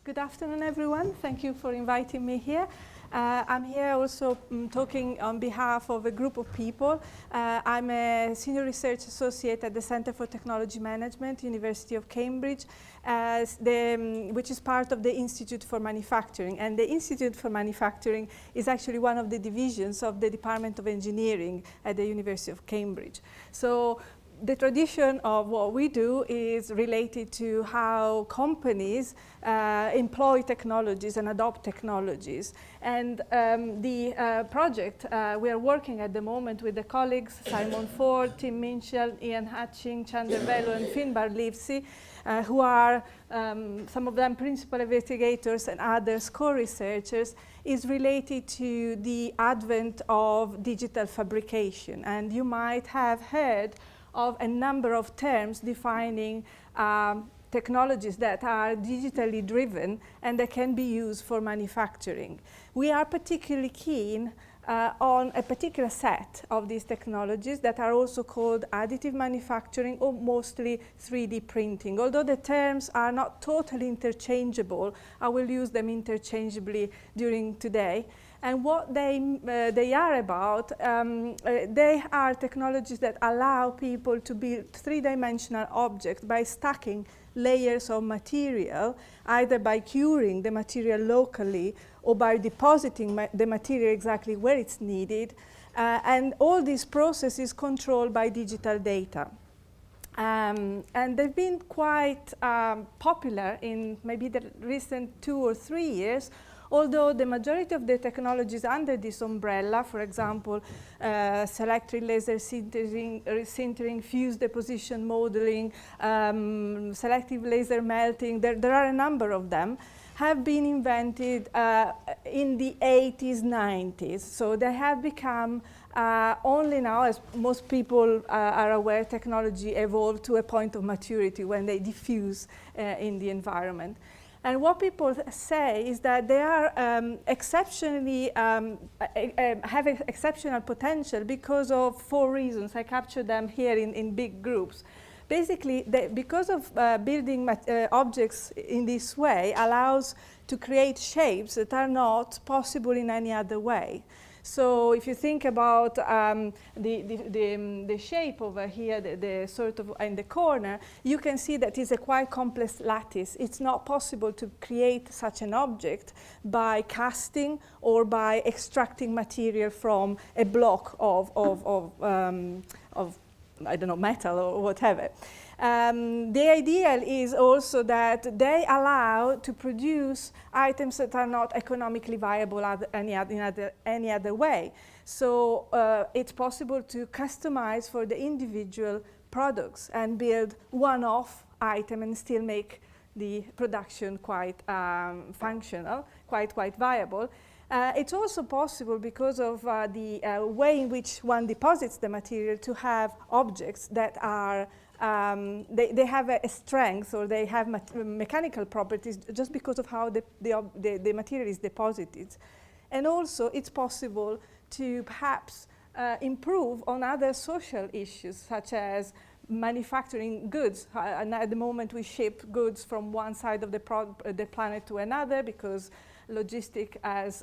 Good afternoon, everyone. Thank you for inviting me here. I'm here also talking on behalf of a group of people. I'm a senior research associate at the Center for Technology Management, University of Cambridge, which is part of the Institute for Manufacturing. And the Institute for Manufacturing is actually one of the divisions of the Department of Engineering at the University of Cambridge. So the tradition of what we do is related to how companies employ technologies and adopt technologies. And the project we are working at the moment with the colleagues Simon Ford, Tim Minshall, Ian Hatching, Chandler Bello, and Finbar Livesey, who are some of them principal investigators and others co-researchers, is related to the advent of digital fabrication. And you might have heard of a number of terms defining technologies that are digitally driven and that can be used for manufacturing. We are particularly keen on a particular set of these technologies that are also called additive manufacturing or mostly 3D printing. Although the terms are not totally interchangeable, I will use them interchangeably during today. And what they are about, they are technologies that allow people to build three-dimensional objects by stacking layers of material, either by curing the material locally or by depositing the material exactly where it's needed. And all this process is controlled by digital data. And they've been quite popular in maybe the recent 2 or 3 years, although the majority of the technologies under this umbrella, for example, selective laser sintering, fuse deposition modeling, selective laser melting, there are a number of them, have been invented in the 80s, 90s. So they have become only now, as most people are aware, technology evolved to a point of maturity when they diffuse in the environment. And what people say is that they are exceptionally, have exceptional potential because of 4 reasons. I captured them here in big groups. Basically, because of building objects in this way allows to create shapes that are not possible in any other way. So if you think about the shape over here, the sort of in the corner, you can see that it's a quite complex lattice. It's not possible to create such an object by casting or by extracting material from a block of I don't know, metal or whatever. The ideal is also that they allow to produce items that are not economically viable in any other way. So it's possible to customize for the individual products and build one-off item and still make the production quite functional, quite viable. It's also possible because of the way in which one deposits the material to have objects that are, they have a strength or they have mechanical properties just because of how the material is deposited. And also it's possible to perhaps improve on other social issues such as manufacturing goods. And at the moment we ship goods from one side of the planet to another because logistics has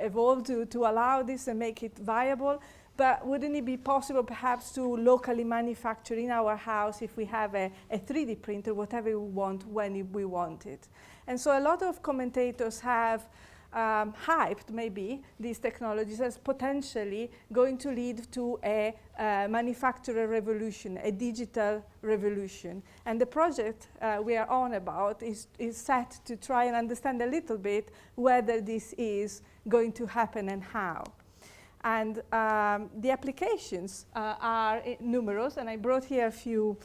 evolved to allow this and make it viable. But wouldn't it be possible perhaps to locally manufacture in our house if we have a 3D printer, whatever we want, when we want it? And so a lot of commentators have hyped maybe these technologies as potentially going to lead to a manufacturer revolution, a digital revolution. And the project we are on about is set to try and understand a little bit whether this is going to happen and how. And the applications are numerous, and I brought here a few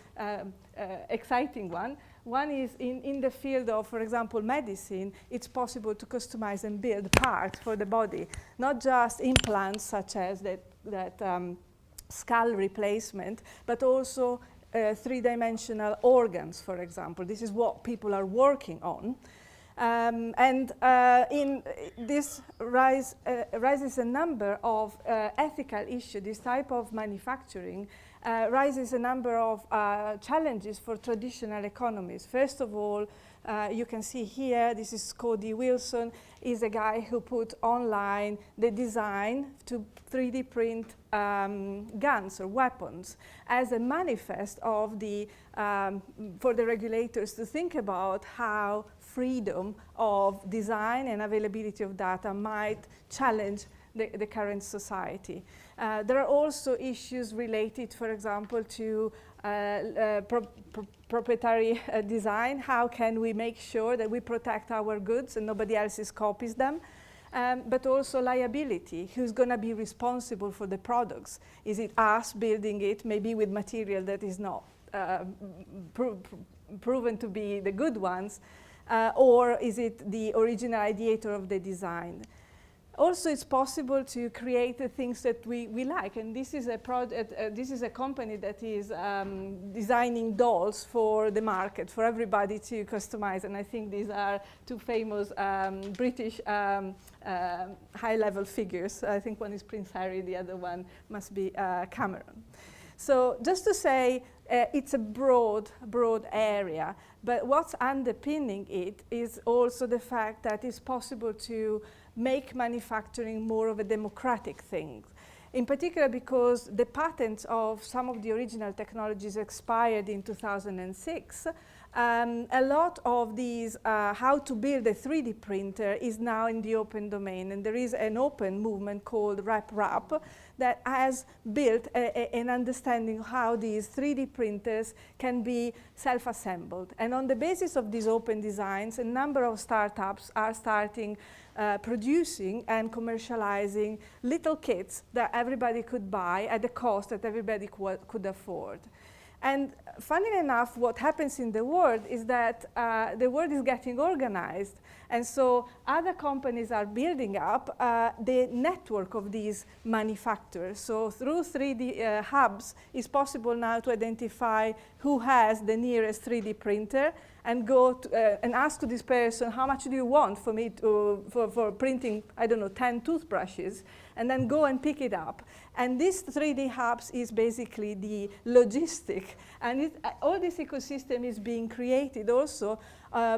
exciting ones. One is in the field of, for example, medicine. It's possible to customize and build parts for the body, not just implants such as that skull replacement, but also three-dimensional organs, for example. This is what people are working on. In this raises a number of ethical issues. This type of manufacturing raises a number of challenges for traditional economies. First of all, you can see here, this is Cody Wilson, is a guy who put online the design to 3D print guns or weapons as a manifest of the, for the regulators to think about how freedom of design and availability of data might challenge the current society. There are also issues related, for example, to proprietary design. How can we make sure that we protect our goods and nobody else copies them? But also liability. Who's going to be responsible for the products? Is it us building it, maybe with material that is not proven to be the good ones? Or is it the original ideator of the design? Also, it's possible to create the things that we like, and this is a project. This is a company that is designing dolls for the market, for everybody to customize. And I think these are two famous British high-level figures. I think one is Prince Harry, the other one must be Cameron. So just to say, it's a broad area, but what's underpinning it is also the fact that it's possible to make manufacturing more of a democratic thing. In particular because the patents of some of the original technologies expired in 2006, a lot of these, how to build a 3D printer is now in the open domain, and there is an open movement called RepRap that has built an understanding of how these 3D printers can be self-assembled. And on the basis of these open designs, a number of startups are starting producing and commercializing little kits that everybody could buy at a cost that everybody could afford. And funnily enough, what happens in the world is that the world is getting organized. And so other companies are building up the network of these manufacturers. So through 3D hubs, it's possible now to identify who has the nearest 3D printer and go to, and ask to this person, how much do you want for me to, for printing, I don't know, 10 toothbrushes, and then go and pick it up. And this 3D hubs is basically the logistic. And all this ecosystem is being created also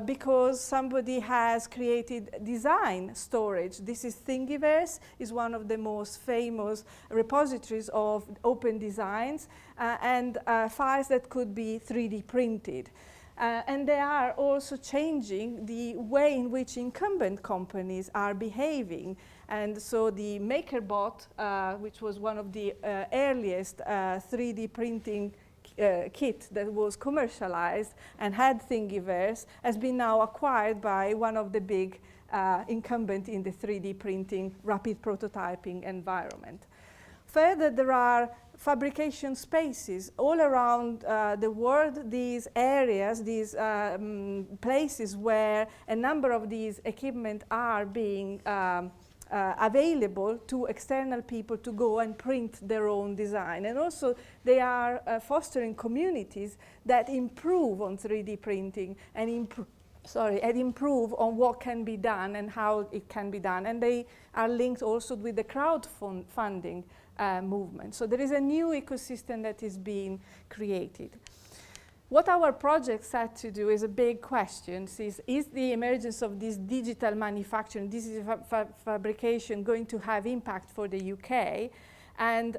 because somebody has created design storage. This is Thingiverse, is one of the most famous repositories of open designs and files that could be 3D printed. And they are also changing the way in which incumbent companies are behaving. And so the MakerBot, which was one of the earliest 3D printing kit that was commercialized and had Thingiverse, has been now acquired by one of the big incumbent in the 3D printing rapid prototyping environment. Further, there are fabrication spaces all around the world, these areas, these places where a number of these equipment are being available to external people to go and print their own design. And also they are fostering communities that improve on 3D printing and improve on what can be done and how it can be done. And they are linked also with the crowdfunding movement. So there is a new ecosystem that is being created. What our project set to do is a big question. Is the emergence of this digital manufacturing, fabrication, going to have impact for the UK and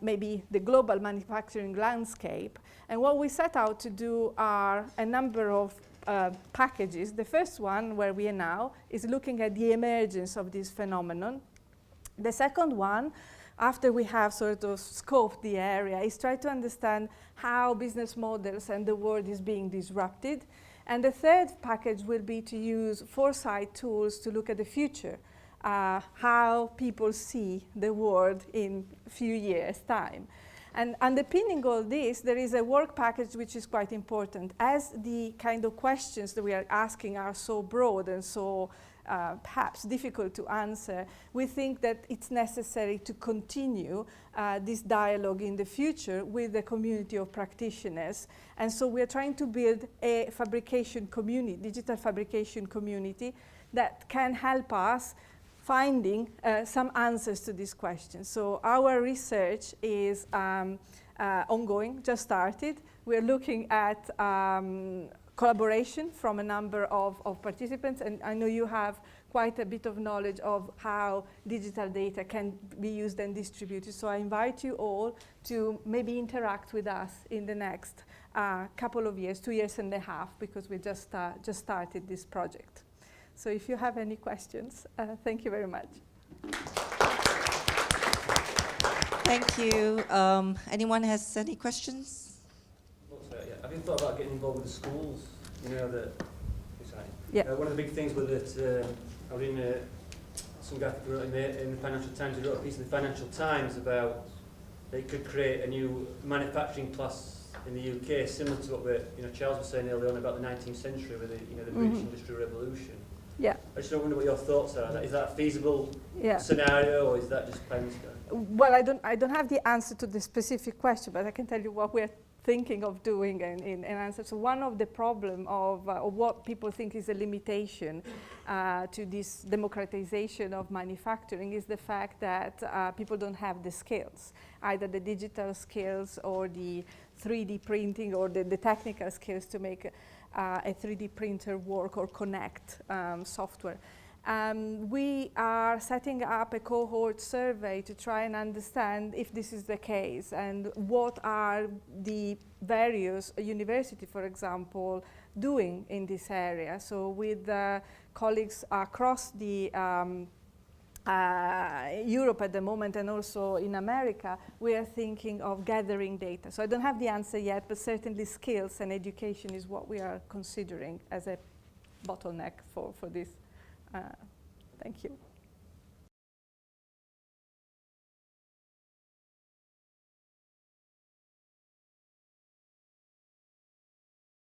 maybe the global manufacturing landscape? And what we set out to do are a number of packages. The first one, where we are now, is looking at the emergence of this phenomenon. The second one, after we have sort of scoped the area, is try to understand how business models and the world is being disrupted. And the third package will be to use foresight tools to look at the future, how people see the world in a few years' time. And underpinning all this, there is a work package which is quite important. As the kind of questions that we are asking are so broad and so perhaps difficult to answer, we think that it's necessary to continue this dialogue in the future with the community of practitioners. And so we're trying to build a fabrication community, digital fabrication community, that can help us finding some answers to these questions. So our research is ongoing, just started. We're looking at collaboration from a number of participants, and I know you have quite a bit of knowledge of how digital data can be used and distributed. So I invite you all to maybe interact with us in the next couple of years, 2.5 years, because we just started this project. So if you have any questions, thank you very much. Thank you. Anyone has any questions? Have you thought about getting involved with the schools? You know, one of the big things was that I was in some guy who wrote in the Financial Times, he wrote a piece in the Financial Times about they could create a new manufacturing class in the UK, similar to what Charles was saying earlier on about the 19th century with the British Industrial Revolution. Yeah. I just wonder what your thoughts are. Is that a feasible scenario, or is that just pie in the sky? Well, I don't have the answer to the specific question, but I can tell you what we're thinking of doing in answer. So one of the problem of what people think is a limitation to this democratization of manufacturing is the fact that people don't have the skills, either the digital skills or the 3D printing or the technical skills to make a 3D printer work or connect software. We are setting up a cohort survey to try and understand if this is the case and what are the various universities, for example, doing in this area. So with colleagues across the Europe at the moment and also in America, we are thinking of gathering data. So I don't have the answer yet, but certainly skills and education is what we are considering as a bottleneck for this. Thank you.